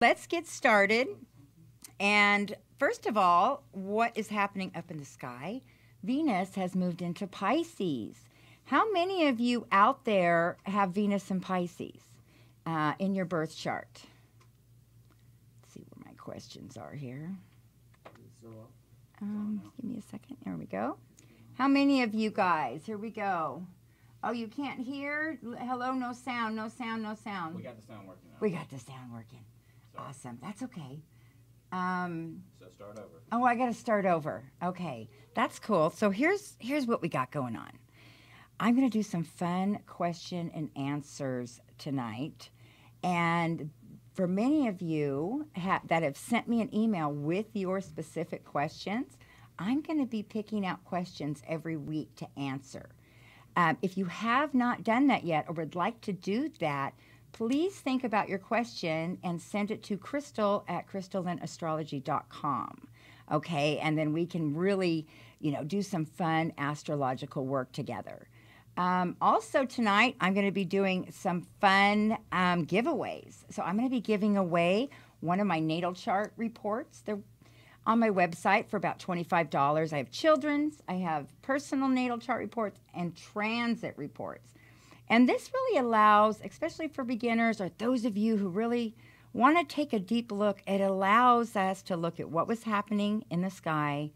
let's get started. And first of all, what is happening up in the sky? Venus has moved into Pisces. How many of you out there have Venus in Pisces in your birth chart? Let's see where my questions are here. Give me a second. There we go. How many of you guys? Here we go. Oh, you can't hear? Hello, no sound, no sound, no sound. We got the sound working now. We got the sound working. Sorry. Awesome. That's okay. So start over. Oh, I got to start over. Okay. That's cool. So here's what we got going on. I'm going to do some fun question and answers tonight. And for many of you that have sent me an email with your specific questions, I'm going to be picking out questions every week to answer. If you have not done that yet or would like to do that, please think about your question and send it to Chrystal at chrystallynnastrology.com. Okay, and then we can really, do some fun astrological work together. Also tonight, I'm going to be doing some fun giveaways. So I'm going to be giving away one of my natal chart reports. They're on my website for about $25. I have children's, I have personal natal chart reports, and transit reports. And this really allows, especially for beginners or those of you who really want to take a deep look, it allows us to look at what was happening in the sky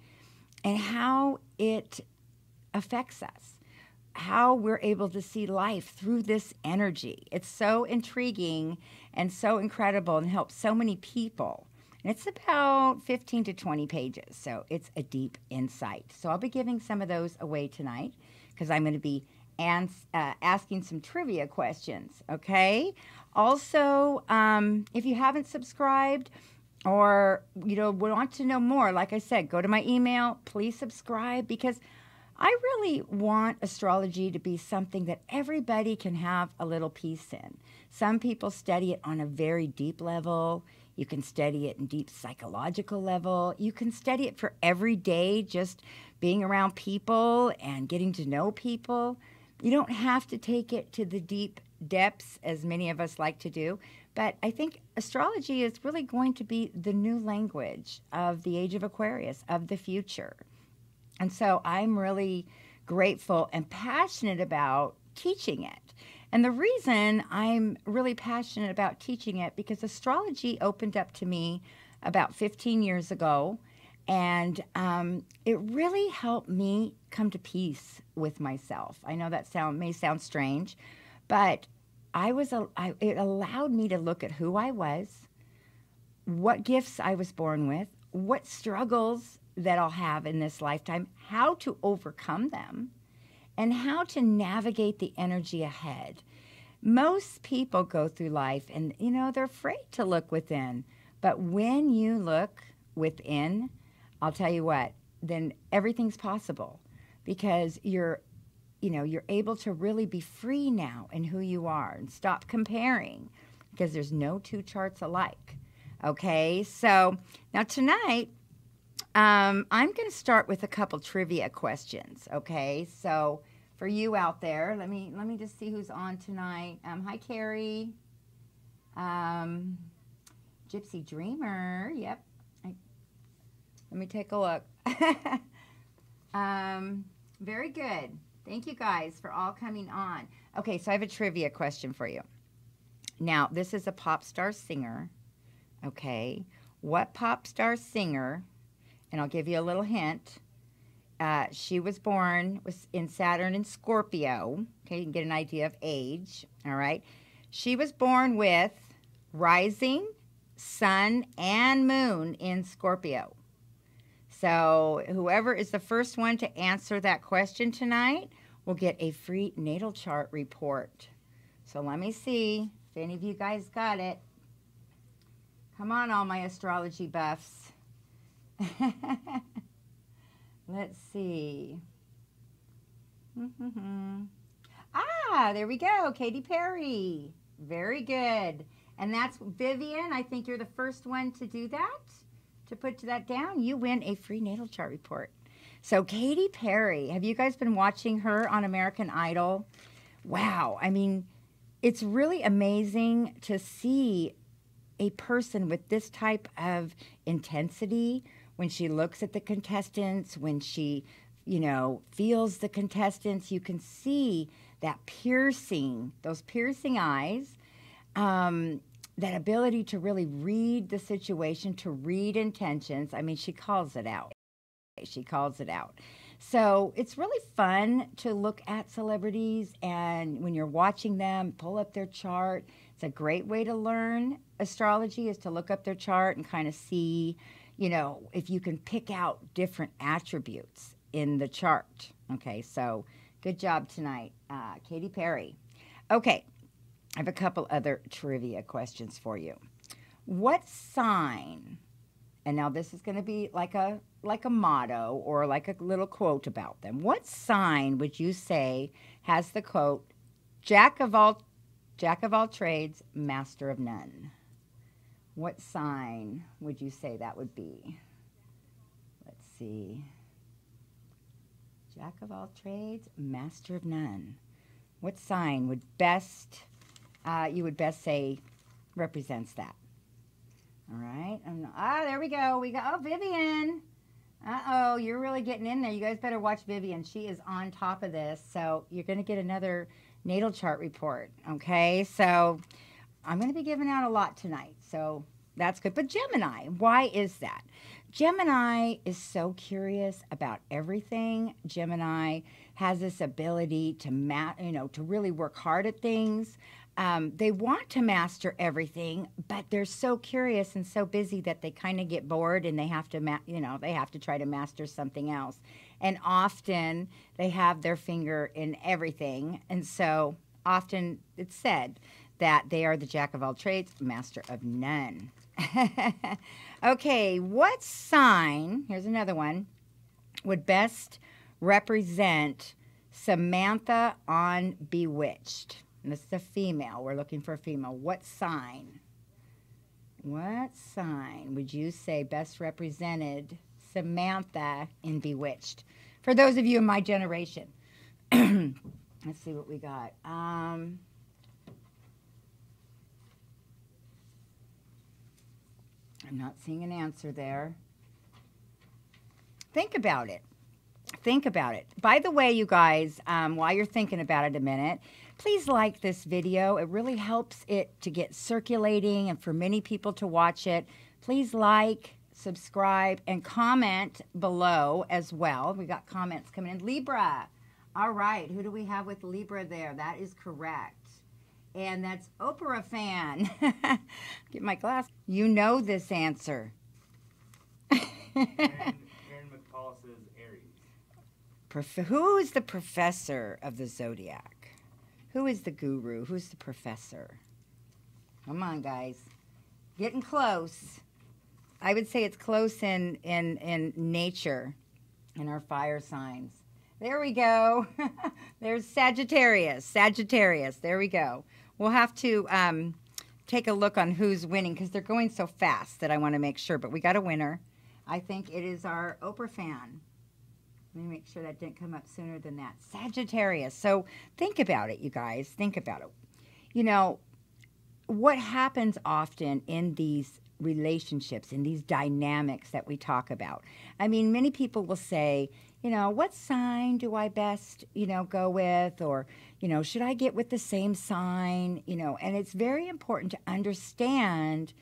and how it affects us, how we're able to see life through this energy. It's so intriguing and so incredible and helps so many people. And it's about 15 to 20 pages, so it's a deep insight. So I'll be giving some of those away tonight because I'm going to be asking some trivia questions, okay? Also, if you haven't subscribed or, want to know more, like I said, go to my email, please subscribe, because I really want astrology to be something that everybody can have a little piece in. Some people study it on a very deep level. You can study it in deep psychological level. You can study it for every day, just being around people and getting to know people. You don't have to take it to the deep depths as many of us like to do. But I think astrology is really going to be the new language of the age of Aquarius, of the future. And so I'm really grateful and passionate about teaching it. And the reason I'm really passionate about teaching it, because astrology opened up to me about 15 years ago, and it really helped me come to peace with myself. I know that may sound strange, but it allowed me to look at who I was, what gifts I was born with, what struggles that I'll have in this lifetime, how to overcome them, and how to navigate the energy ahead. Most people go through life and, they're afraid to look within. But when you look within, I'll tell you what, then everything's possible, because you're able to really be free now in who you are and stop comparing, because there's no two charts alike. Okay, so now tonight, I'm going to start with a couple trivia questions, okay? So for you out there, let me just see who's on tonight. Hi, Carrie. Gypsy Dreamer, yep. Let me take a look. Very good. Thank you guys for all coming on. Okay, so I have a trivia question for you. Now, this is a pop star singer, okay? What pop star singer... And I'll give you a little hint. She was born in Saturn in Scorpio. Okay, you can get an idea of age. All right. She was born with rising, sun, and moon in Scorpio. So whoever is the first one to answer that question tonight will get a free natal chart report. So let me see if any of you guys got it. Come on, all my astrology buffs. Let's see. Ah, there we go. Katy Perry. Very good. And that's Vivian. I think you're the first one to do that, to put that down. You win a free natal chart report. So Katy Perry, have you guys been watching her on American Idol? Wow. I mean, it's really amazing to see a person with this type of intensity, when she looks at the contestants, when she, feels the contestants, you can see that those piercing eyes, that ability to really read the situation, to read intentions. I mean, she calls it out. She calls it out. So it's really fun to look at celebrities, and when you're watching them, pull up their chart. It's a great way to learn astrology, is to look up their chart and kind of see, if you can pick out different attributes in the chart. Okay, so good job tonight, Katy Perry. Okay, I have a couple other trivia questions for you. What sign, and now this is going to be like a motto or like a little quote about them. What sign would you say has the quote, Jack of all trades, master of none? What sign would you say that would be? Let's see. Jack of all trades, master of none. What sign would you would best say represents that? All right. There we go. Vivian. Uh-oh, you're really getting in there. You guys better watch Vivian. She is on top of this. So you're going to get another natal chart report. Okay. So I'm going to be giving out a lot tonight. So that's good. But Gemini, why is that? Gemini is so curious about everything. Gemini has this ability to really work hard at things. They want to master everything, but they're so curious and so busy that they kind of get bored, and they have to try to master something else. And often they have their finger in everything, and so often it's said that they are the jack of all trades, master of none. Okay, what sign, here's another one, would best represent Samantha on Bewitched? And this is a female. We're looking for a female. What sign would you say best represented Samantha in Bewitched? For those of you in my generation. Let's see what we got. I'm not seeing an answer there. Think about it. By the way, you guys, while you're thinking about it a minute, please like this video. It really helps it to get circulating and for many people to watch it. Please like, subscribe, and comment below as well. We got comments coming in. Libra. All right. Who do we have with Libra there? That is correct. And that's Oprah fan. Get my glass. You know this answer. Karen McCall says Aries. Who is the professor of the zodiac? Who is the guru? Who's the professor? Come on, guys. Getting close. I would say it's close in nature, in our fire signs. There we go. There's Sagittarius. There we go. We'll have to take a look on who's winning because they're going so fast that I want to make sure. But we got a winner. I think it is our Oprah fan. Let me make sure that didn't come up sooner than that. Sagittarius. So think about it, you guys. Think about it. You know, what happens often in these relationships, in these dynamics that we talk about. I mean, many people will say, you know, what sign do I best, go with? Or, should I get with the same sign? And it's very important to understand,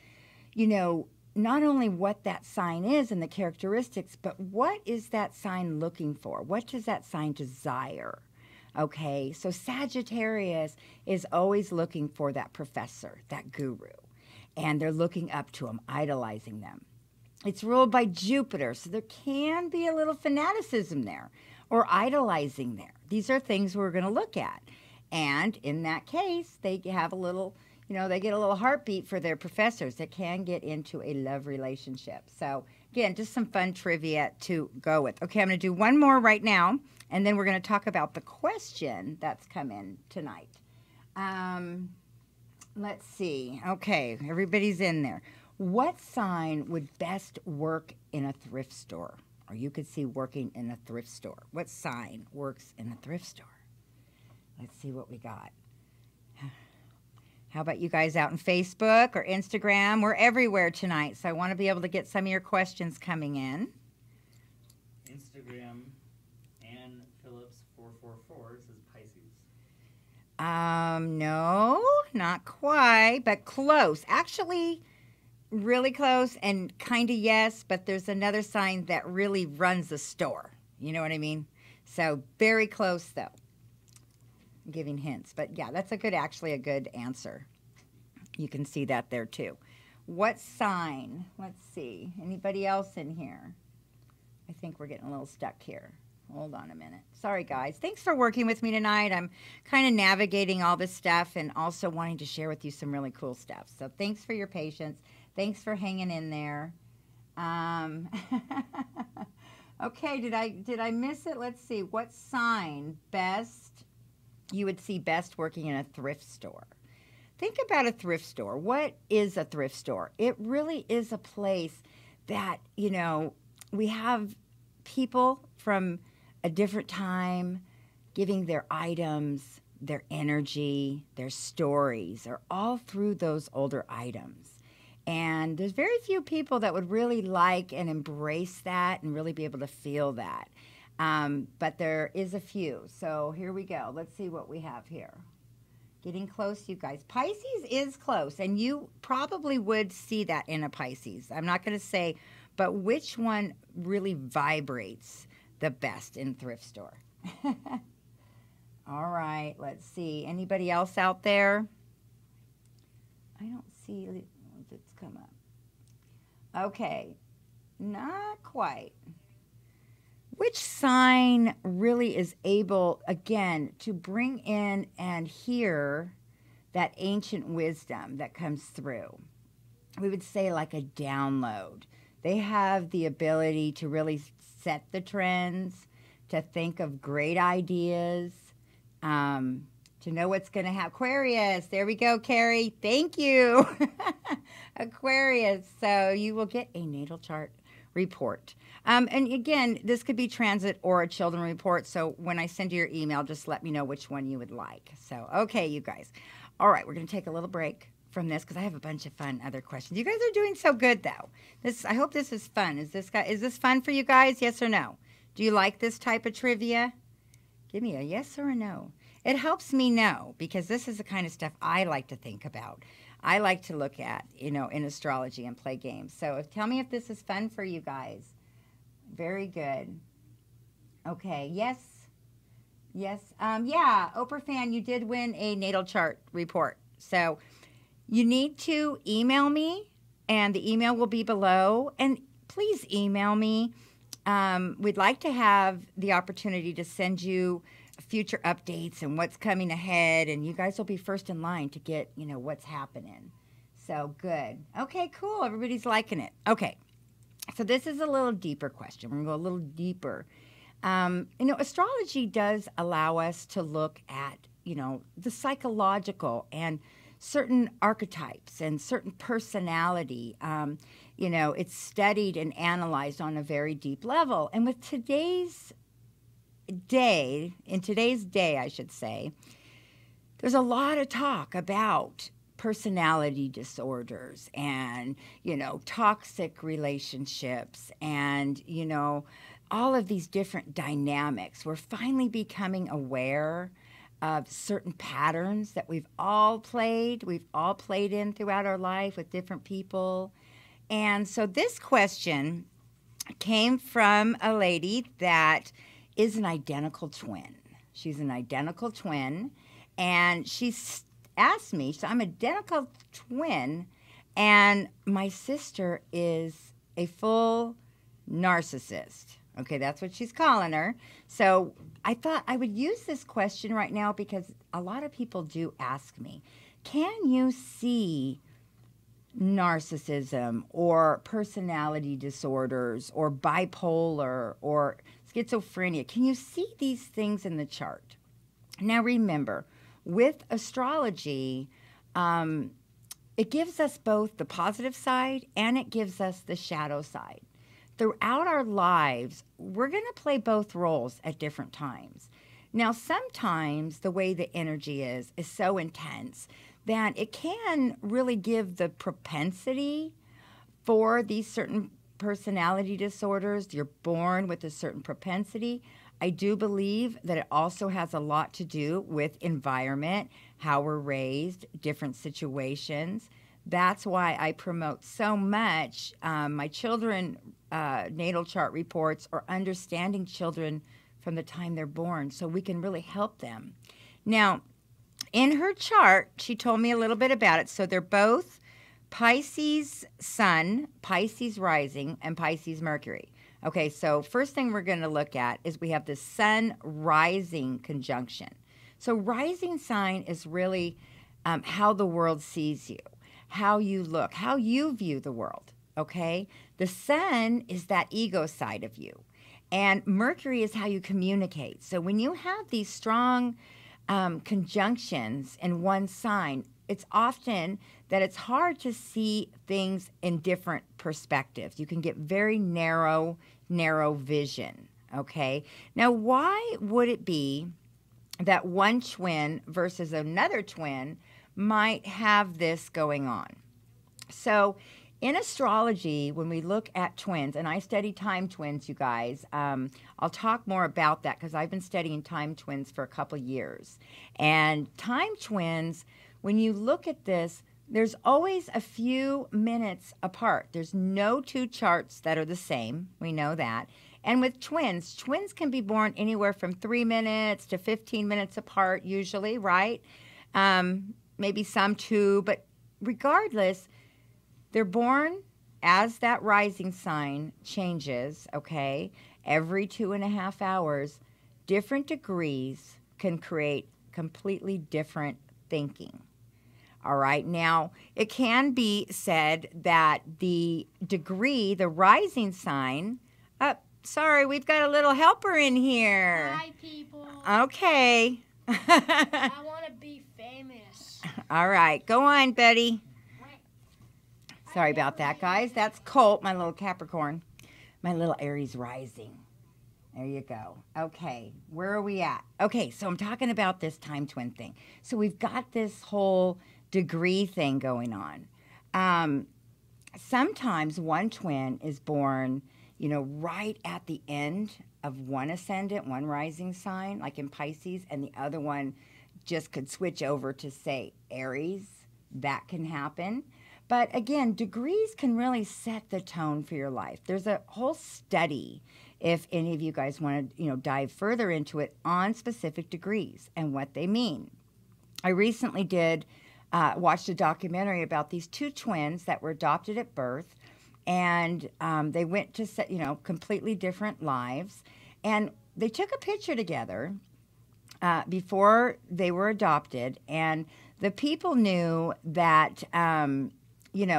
not only what that sign is and the characteristics, but what is that sign looking for? What does that sign desire? Okay, so Sagittarius is always looking for that professor, that guru, and they're looking up to him, idolizing them. It's ruled by Jupiter, so there can be a little fanaticism there or idolizing there. These are things we're going to look at. And in that case, they have a little, they get a little heartbeat for their professors that can get into a love relationship. So, again, just some fun trivia to go with. Okay, I'm going to do one more right now, and then we're going to talk about the question that's come in tonight. Let's see. Okay, everybody's in there. What sign would best work in a thrift store? Or you could see working in a thrift store. What sign works in a thrift store? Let's see what we got. How about you guys out on Facebook or Instagram? We're everywhere tonight, so I want to be able to get some of your questions coming in. Instagram, Ann Phillips 444 says Pisces. No, not quite, but close. Actually, really close and kind of yes, but there's another sign that really runs the store. You know what I mean? So very close, though. I'm giving hints, but yeah, that's actually a good answer. You can see that there too. What sign? Let's see. Anybody else in here? I think we're getting a little stuck here. Hold on a minute. Sorry, guys. Thanks for working with me tonight. I'm kind of navigating all this stuff and also wanting to share with you some really cool stuff. So thanks for your patience. Thanks for hanging in there. Okay, did I miss it? Let's see. What sign you would see best working in a thrift store? Think about a thrift store. What is a thrift store? It really is a place that, we have people from a different time giving their items, their energy, their stories are all through those older items. And there's very few people that would really like and embrace that and really be able to feel that. But there is a few. So here we go. Let's see what we have here. Getting close, you guys. Pisces is close, and you probably would see that in a Pisces. I'm not going to say, but which one really vibrates the best in thrift store? All right, let's see. Anybody else out there? I don't see if it's come up. Okay, not quite. Which sign really is able, again, to bring in and hear that ancient wisdom that comes through? We would say like a download. They have the ability to really set the trends, to think of great ideas, to know what's going to happen. Aquarius, there we go, Carrie. Thank you. Aquarius, so you will get a natal chart report. And again, this could be transit or a children report. So when I send you your email, just let me know which one you would like. So, okay, you guys. All right, we're going to take a little break from this because I have a bunch of fun other questions. You guys are doing so good, though. I hope this is fun. Is this fun for you guys? Yes or no? Do you like this type of trivia? Give me a yes or a no. It helps me know because this is the kind of stuff I like to think about. I like to look at, in astrology and play games. So tell me if this is fun for you guys. Very good. Okay, yes. Yes. Yeah, Oprah fan, you did win a natal chart report. So you need to email me, and the email will be below. And please email me. We'd like to have the opportunity to send you future updates and what's coming ahead, and you guys will be first in line to get, what's happening. So good. Okay, cool. Everybody's liking it. Okay. So this is a little deeper question. We're going to go a little deeper. Astrology does allow us to look at, the psychological and certain archetypes and certain personality. It's studied and analyzed on a very deep level. And with today's day, I should say, there's a lot of talk about personality disorders and, toxic relationships and, all of these different dynamics. We're finally becoming aware of certain patterns that we've all played in throughout our life with different people. And so this question came from a lady that is an identical twin. She's an identical twin, and she's asked me, so I'm an identical twin, and my sister is a full narcissist. Okay, that's what she's calling her. So I thought I would use this question right now because a lot of people do ask me, can you see narcissism or personality disorders or bipolar or schizophrenia? Can you see these things in the chart? Now remember, with astrology, it gives us both the positive side and it gives us the shadow side. Throughout our lives, we're going to play both roles at different times. Now, sometimes the way the energy is so intense then it can really give the propensity for these certain personality disorders. You're born with a certain propensity. I do believe that it also has a lot to do with environment, how we're raised, different situations. That's why I promote so much my children natal chart reports, or understanding children from the time they're born, so we can really help them. Now, in her chart, she told me a little bit about it. So they're both Pisces Sun, Pisces Rising, and Pisces Mercury. Okay, so first thing we're going to look at is we have the Sun Rising conjunction. So rising sign is really how the world sees you, how you look, how you view the world, okay? The Sun is that ego side of you, and Mercury is how you communicate. So when you have these strong conjunctions in one sign, it's often that it's hard to see things in different perspectives. You can get very narrow vision, okay? Now, why would it be that one twin versus another twin might have this going on? So in astrology, when we look at twins, and I study time twins, you guys, I'll talk more about that because I've been studying time twins for a couple years. And time twins, when you look at this, there's always a few minutes apart. There's no two charts that are the same. We know that. And with twins, twins can be born anywhere from 3 minutes to 15 minutes apart usually, right? Maybe some 2, but regardless, they're born as that rising sign changes, okay? Every 2.5 hours, different degrees can create completely different thinking. All right, now it can be said that the degree, the rising sign, sorry, we've got a little helper in here. Hi, people. Okay. I want to be famous. All right, go on, Betty. Sorry about that, guys. That's Colt, my little Capricorn, my little Aries rising. There you go. Okay, where are we at? Okay, so I'm talking about this time twin thing. So we've got this whole degree thing going on. Sometimes one twin is born, right at the end of one ascendant, one rising sign, like in Pisces, and the other one just could switch over to, say, Aries. That can happen. But again, degrees can really set the tone for your life. There's a whole study, if any of you guys want to, dive further into it, on specific degrees and what they mean. I recently watched a documentary about these two twins that were adopted at birth, and they went to, completely different lives, and they took a picture together before they were adopted, and the people knew that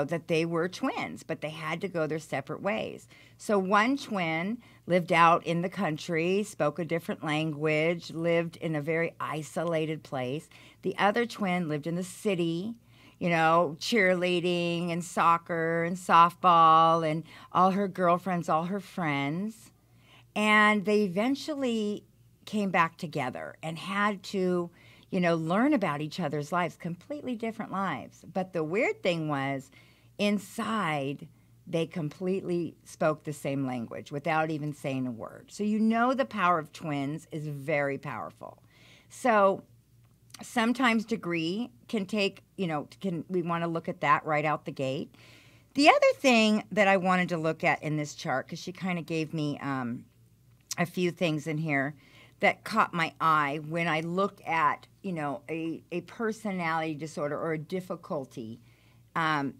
that they were twins, but they had to go their separate ways. So one twin lived out in the country, spoke a different language, lived in a very isolated place. The other twin lived in the city, cheerleading and soccer and softball and all her girlfriends, all her friends. And they eventually came back together and had to learn about each other's lives, completely different lives. But the weird thing was, inside, they completely spoke the same language without even saying a word. So the power of twins is very powerful. So sometimes degree can take, we want to look at that right out the gate. The other thing that I wanted to look at in this chart, because she kind of gave me a few things in here that caught my eye when I looked at, a personality disorder or a difficulty.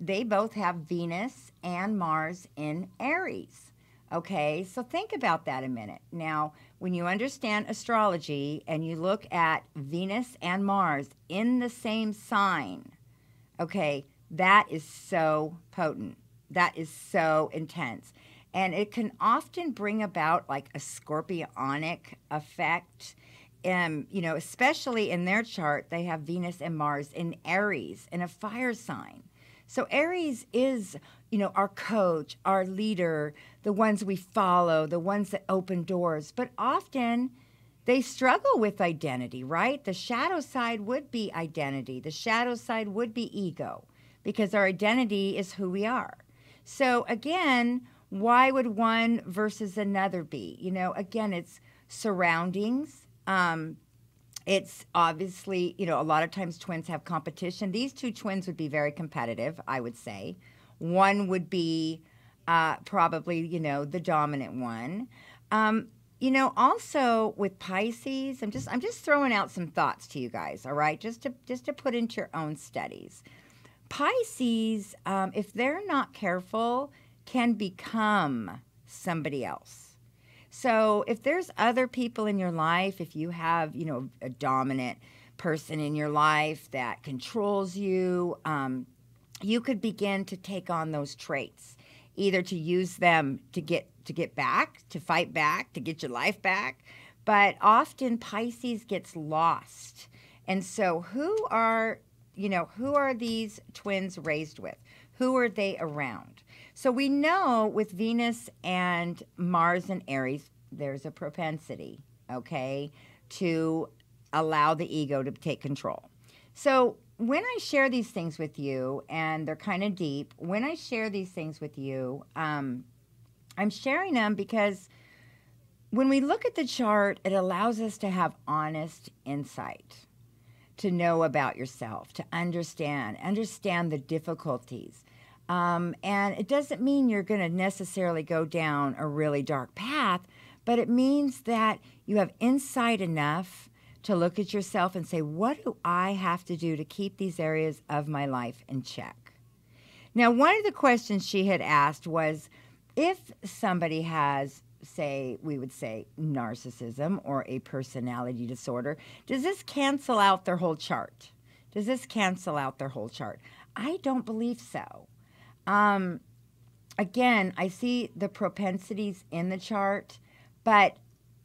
They both have Venus and Mars in Aries. Okay, so think about that a minute. Now, when you understand astrology and you look at Venus and Mars in the same sign, okay, that is so potent. That is so intense. And it can often bring about like a scorpionic effect. Especially in their chart, they have Venus and Mars in Aries, in a fire sign. So Aries is, our coach, our leader, the ones we follow, the ones that open doors. But often they struggle with identity, right? The shadow side would be identity. The shadow side would be ego, because our identity is who we are. So again, why would one versus another be? You know, again, it's surroundings. It's obviously, you know, a lot of times twins have competition. These two twins would be very competitive, I would say. One would be probably, you know, the dominant one. You know, also with Pisces, I'm just throwing out some thoughts to you guys, all right? Just to put into your own studies. Pisces, if they're not careful, can become somebody else. So if there's other people in your life, if you have, you know, a dominant person in your life that controls you, you could begin to take on those traits, either to use them to get back, to fight back, to get your life back. But often Pisces gets lost. And so who are these twins raised with? Who are they around? So we know with Venus and Mars and Aries, there's a propensity, okay, to allow the ego to take control. So when I share these things with you, and they're kind of deep, when I share these things with you, I'm sharing them because when we look at the chart, it allows us to have honest insight, to know about yourself, to understand the difficulties. And it doesn't mean you're going to necessarily go down a really dark path, but it means that you have insight enough to look at yourself and say, what do I have to do to keep these areas of my life in check? Now, one of the questions she had asked was, if somebody has, say, we would say narcissism or a personality disorder, does this cancel out their whole chart? Does this cancel out their whole chart? I don't believe so. Again, I see the propensities in the chart, but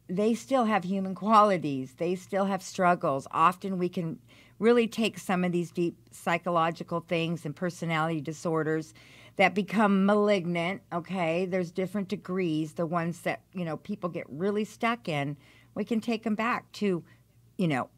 they still have human qualities. They still have struggles. Often we can really take some of these deep psychological things and personality disorders that become malignant, okay? There's different degrees. The ones that, you know, people get really stuck in, we can take them back to, you know,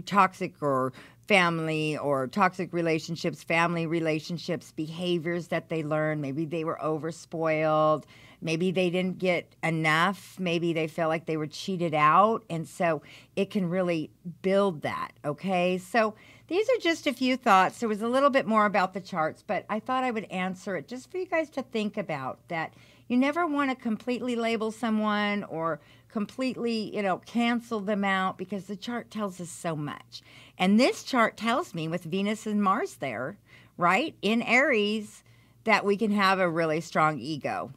toxic or family or toxic relationships, family relationships, behaviors that they learn. Maybe they were overspoiled. Maybe they didn't get enough. Maybe they felt like they were cheated out. And so it can really build that, okay? So these are just a few thoughts. There was a little bit more about the charts, but I thought I would answer it just for you guys to think about, that you never want to completely label someone or completely, you know, cancel them out, because the chart tells us so much. And this chart tells me, with Venus and Mars there, right, in Aries, that we can have a really strong ego,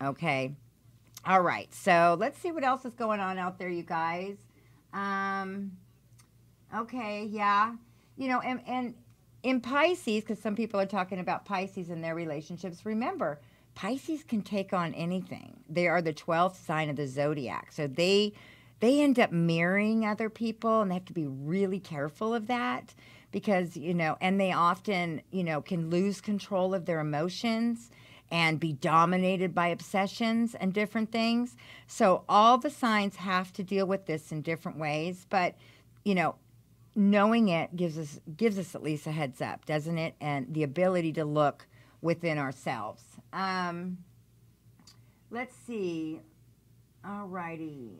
okay? All right, so let's see what else is going on out there, you guys. Okay, yeah. You know, and in Pisces, because some people are talking about Pisces and their relationships, remember, Pisces can take on anything. They are the 12th sign of the zodiac. So they end up mirroring other people, and they have to be really careful of that, because, you know, and they often, you know, can lose control of their emotions and be dominated by obsessions and different things. So all the signs have to deal with this in different ways, but, you know, knowing it gives us at least a heads up, doesn't it? And the ability to look within ourselves. Let's see. All righty.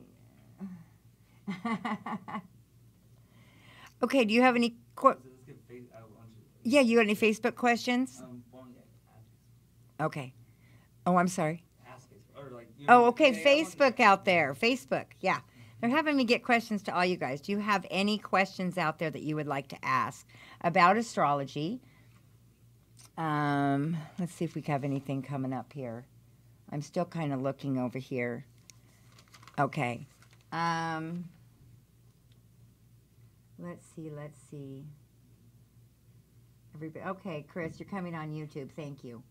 Okay, do you have any yeah, you got any Facebook questions? Okay. Oh, I'm sorry. Oh, okay, Facebook out there. Facebook, yeah. They're having me get questions to all you guys. Do you have any questions out there that you would like to ask about astrology? Let's see if we have anything coming up here. I'm still kind of looking over here. Okay. Let's see. Everybody, okay, Chris, you're coming on YouTube. Thank you.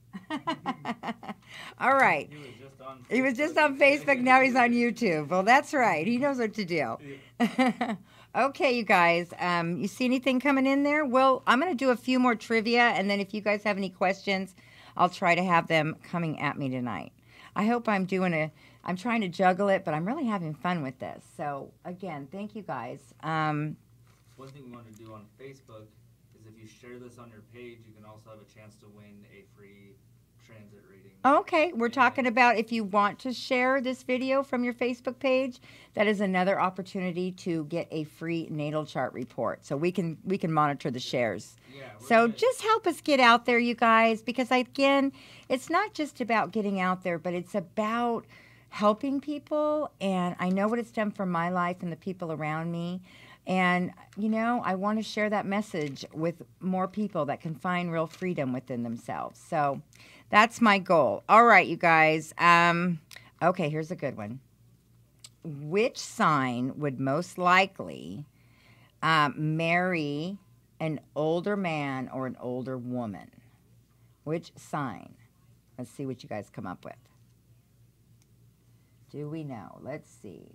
All right. He was just on Facebook. Now he's on YouTube. Well, that's right. He knows what to do. Okay, you guys. You see anything coming in there? Well, I'm going to do a few more trivia, and then if you guys have any questions, I'll try to have them coming at me tonight. I hope I'm doing I'm trying to juggle it, but I'm really having fun with this. So again, thank you guys. One thing we want to do on Facebook is if you share this on your page, you can also have a chance to win a free transit reading. Okay, we're talking about if you want to share this video from your Facebook page, that is another opportunity to get a free natal chart report. So we can monitor the shares. Yeah. So just help us get out there, you guys, because again, it's not just about getting out there, but it's about helping people. And I know what it's done for my life and the people around me. And, you know, I want to share that message with more people that can find real freedom within themselves. So that's my goal. All right, you guys. Okay, here's a good one. Which sign would most likely marry an older man or an older woman? Which sign? Let's see what you guys come up with. Do we know? Let's see.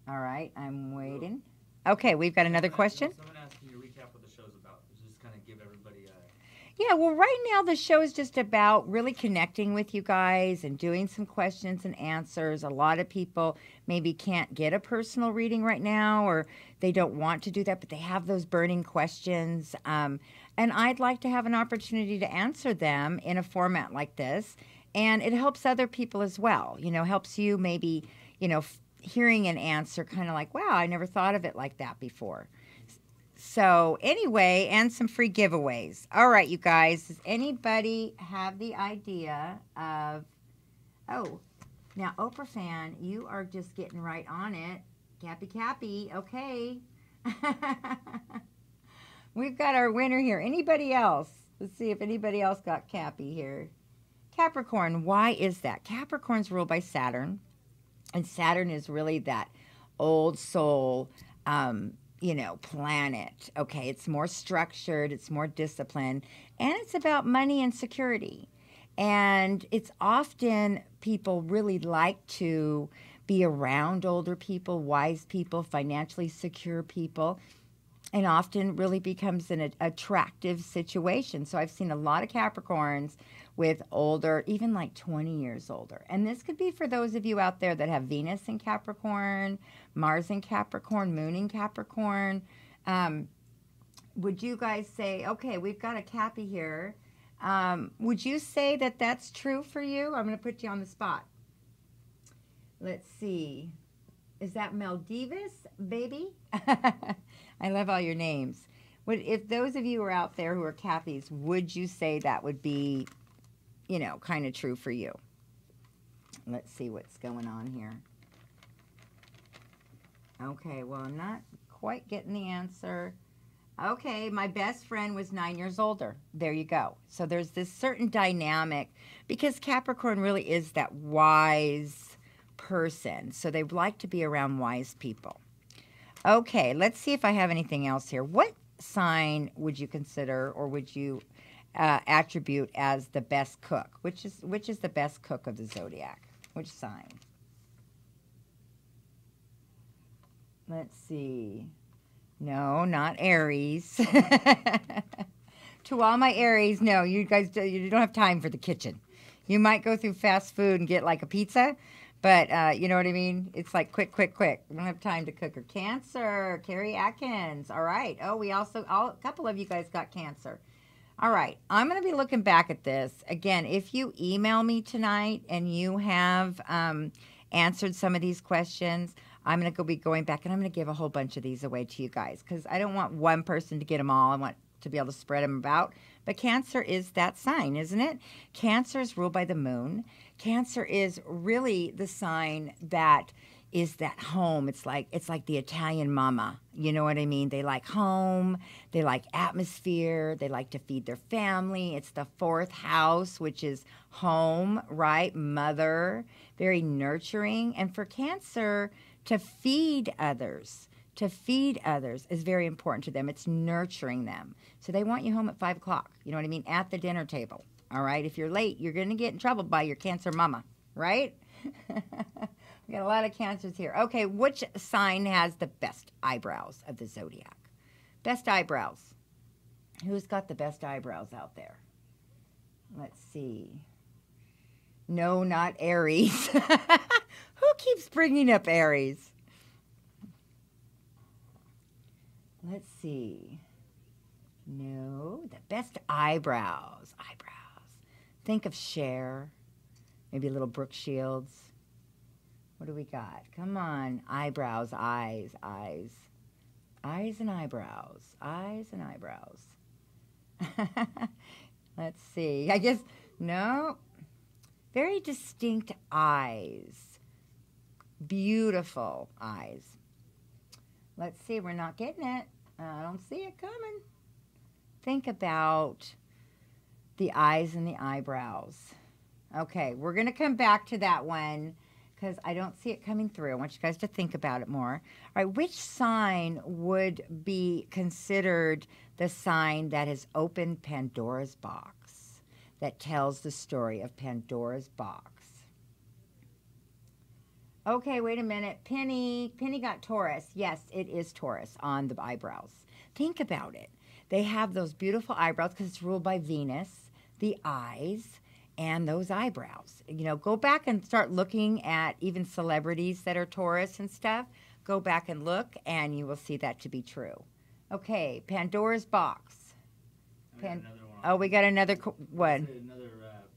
All right, I'm waiting. Okay, we've got another question. Someone asked, can you recap what the show's about? Just kind of give everybody a... Yeah, well, right now the show is just about really connecting with you guys and doing some questions and answers. A lot of people maybe can't get a personal reading right now, or they don't want to do that, but they have those burning questions. And I'd like to have an opportunity to answer them in a format like this. And it helps other people as well. You know, helps you maybe, you know, hearing an answer kind of like, wow, I never thought of it like that before. So anyway, and some free giveaways. All right, you guys, does anybody have the idea of, oh, now Oprah fan, you are just getting right on it. Cappy, okay. We've got our winner here. Anybody else? Let's see if anybody else got Cappy here. Capricorn, why is that? Capricorn's ruled by Saturn. And Saturn is really that old soul, you know, planet. Okay, it's more structured, it's more disciplined, and it's about money and security. And it's often people really like to be around older people, wise people, financially secure people, and often really becomes an attractive situation. So I've seen a lot of Capricorns with older, even like 20 years older. And this could be for those of you out there that have Venus in Capricorn, Mars in Capricorn, Moon in Capricorn. Would you guys say, okay, we've got a Cappy here. Would you say that that's true for you? I'm going to put you on the spot. Let's see. Is that Maldivas, baby? I love all your names. If those of you are out there who are Cappies, would you say that would be, you know, kind of true for you? Let's see what's going on here. Okay, well, I'm not quite getting the answer. Okay, my best friend was 9 years older. There you go. So there's this certain dynamic because Capricorn really is that wise person. So they like to be around wise people. Okay, let's see if I have anything else here. What sign would you consider or would you attribute as the best cook? Which is the best cook of the zodiac? Which sign? Let's see. No, not Aries. To all my Aries, no, you guys you don't have time for the kitchen. You might go through fast food and get like a pizza, but you know what I mean? It's like quick. We don't have time to cook. Or Cancer, Carrie Atkins. All right. Oh, a couple of you guys got Cancer. All right. I'm going to be looking back at this. Again, if you email me tonight and you have answered some of these questions, I'm going to be going back and I'm going to give a whole bunch of these away to you guys because I don't want one person to get them all. I want to be able to spread them about. But Cancer is that sign, isn't it? Cancer is ruled by the moon. Cancer is really the sign that is that home. It's like the Italian mama. You know what I mean? They like home. They like atmosphere. They like to feed their family. It's the fourth house, which is home, right? Mother, very nurturing. And for Cancer, to feed others is very important to them. It's nurturing them. So they want you home at 5 o'clock. You know what I mean? At the dinner table. All right? If you're late, you're going to get in trouble by your Cancer mama, right? We got a lot of Cancers here. Okay, which sign has the best eyebrows of the zodiac? Best eyebrows. Who's got the best eyebrows out there? Let's see. No, not Aries. Who keeps bringing up Aries? Let's see. No, the best eyebrows. Eyebrows. Think of Cher. Maybe a little Brooke Shields. What do we got? Come on. Eyebrows, eyes, eyes. Eyes and eyebrows. Eyes and eyebrows. Let's see. I guess, no. Very distinct eyes. Beautiful eyes. Let's see. We're not getting it. I don't see it coming. Think about the eyes and the eyebrows. Okay, we're going to come back to that one because I don't see it coming through. I want you guys to think about it more. All right, which sign would be considered the sign that has opened Pandora's box, that tells the story of Pandora's box? Okay, wait a minute. Penny got Taurus. Yes, it is Taurus on the eyebrows. Think about it. They have those beautiful eyebrows because it's ruled by Venus, the eyes, and those eyebrows. You know, go back and start looking at even celebrities that are Taurus and stuff. Go back and look, and you will see that to be true. Okay, Pandora's box. Another one. Oh, we got another one. Another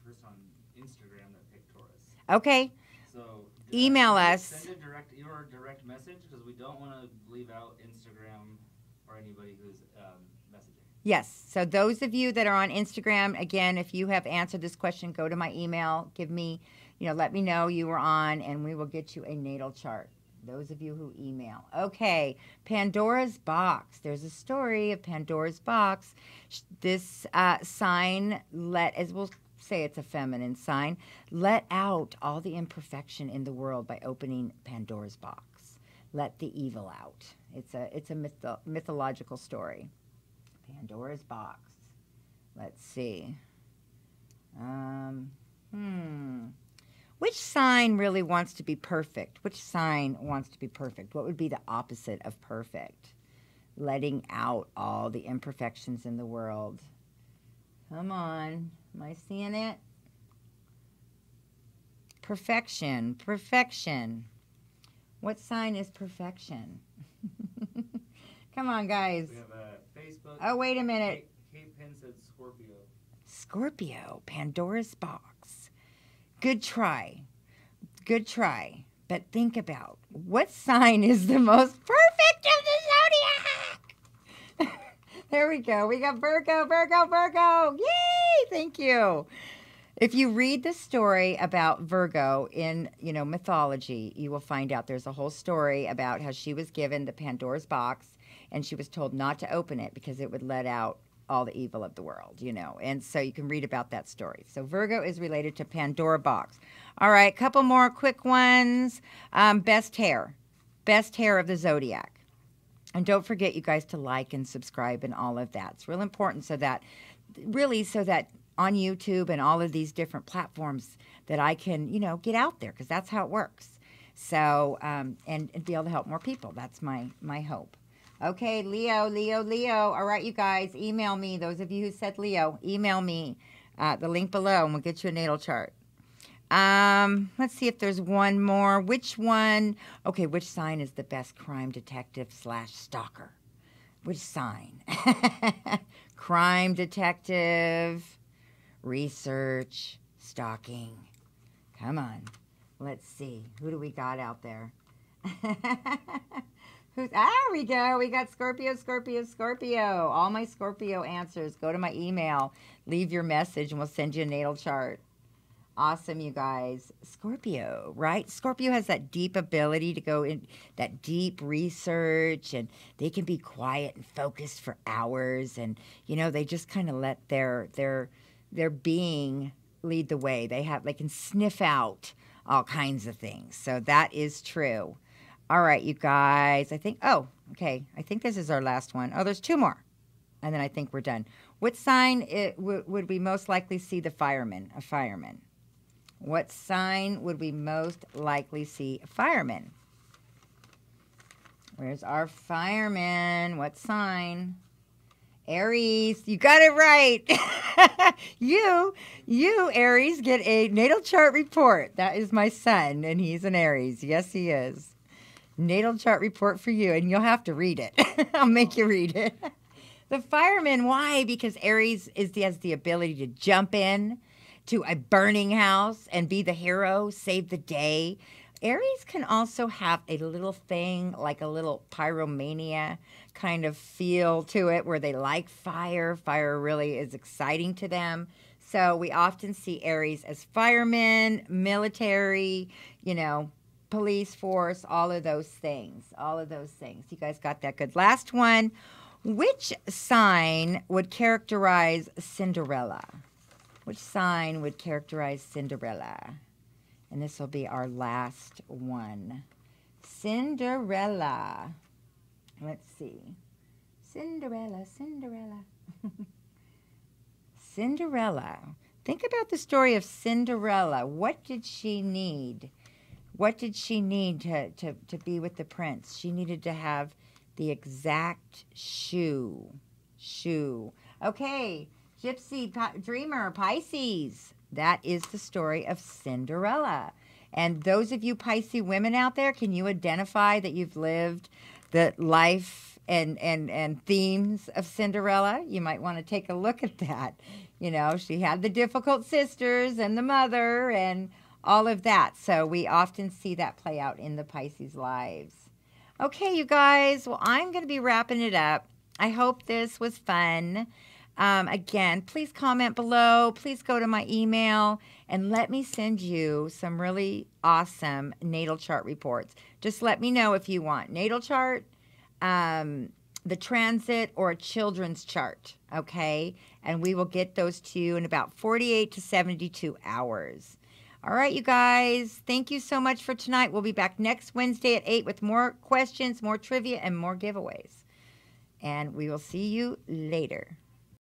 person on Instagram that picked Taurus. Okay. So email us. Send your direct message because we don't want to leave out Instagram or anybody who's messaging. Yes. So those of you that are on Instagram, again, if you have answered this question, go to my email. Give me, let me know you were on, and we will get you a natal chart. Those of you who email. Okay. Pandora's box. There's a story of Pandora's box. This sign as we'll say it's a feminine sign, let out all the imperfection in the world by opening Pandora's box. Let the evil out. It's a mythological story. Pandora's box. Let's see. Which sign really wants to be perfect? Which sign wants to be perfect? What would be the opposite of perfect? Letting out all the imperfections in the world. Come on. Am I seeing it? Perfection. Perfection. What sign is perfection? Come on, guys. We have Facebook. Oh, wait a minute. Kate Penn said Scorpio. Scorpio. Pandora's box. Good try. Good try. But think about what sign is the most perfect of the zodiac? There we go. We got Virgo, Virgo, Virgo. Yay! Thank you. If you read the story about Virgo in, mythology, you will find out there's a whole story about how she was given the Pandora's box and she was told not to open it because it would let out all the evil of the world, And so you can read about that story. So Virgo is related to Pandora box. All right, couple more quick ones. Best hair. Best hair of the zodiac. And don't forget, you guys, to like and subscribe and all of that. It's real important so that on YouTube and all of these different platforms that I can, get out there because that's how it works. So, and be able to help more people. That's my hope. Okay, Leo. All right, you guys, email me. Those of you who said Leo, email me the link below and we'll get you a natal chart. Let's see if there's one more. Which one? Okay, which sign is the best crime detective / stalker? Which sign? Crime detective, research, stalking. Come on. Let's see. Who do we got out there? We go. We got Scorpio, Scorpio, Scorpio. All my Scorpio answers. Go to my email. Leave your message and we'll send you a natal chart. Awesome, you guys. Scorpio, right? Scorpio has that deep ability to go in that deep research, and they can be quiet and focused for hours, and they just kind of let their being lead the way. They can sniff out all kinds of things. So that is true. All right, you guys. I think this is our last one. Oh, there's two more, and then I think we're done. What sign would we most likely see the fireman? A fireman. What sign would we most likely see a fireman? Where's our fireman? What sign? Aries, you got it right. you, Aries, get a natal chart report. That is my son, and he's an Aries. Yes, he is. Natal chart report for you, and you'll have to read it. I'll make you read it. The fireman, why? Because Aries has the ability to jump in to a burning house and be the hero, save the day. Aries can also have a little thing, like a little pyromania kind of feel to it, where they like fire. Fire really is exciting to them. So we often see Aries as firemen, military, police force, all of those things. You guys got that good. Last one. Which sign would characterize Cinderella? Which sign would characterize Cinderella? And this will be our last one. Cinderella. Let's see. Cinderella. Cinderella. Think about the story of Cinderella. What did she need? What did she need to be with the prince? She needed to have the exact shoe. Okay, Gypsy, Dreamer, Pisces. That is the story of Cinderella. And those of you Pisces women out there, can you identify that you've lived the life and themes of Cinderella? You might want to take a look at that. She had the difficult sisters and the mother and all of that. So we often see that play out in the Pisces lives. Okay, you guys. Well, I'm going to be wrapping it up. I hope this was fun. Again, please comment below. Please go to my email and let me send you some really awesome natal chart reports. Just let me know if you want natal chart, the transit, or a children's chart, okay? And we will get those to you in about 48 to 72 hours. All right, you guys. Thank you so much for tonight. We'll be back next Wednesday at 8 with more questions, more trivia, and more giveaways. And we will see you later.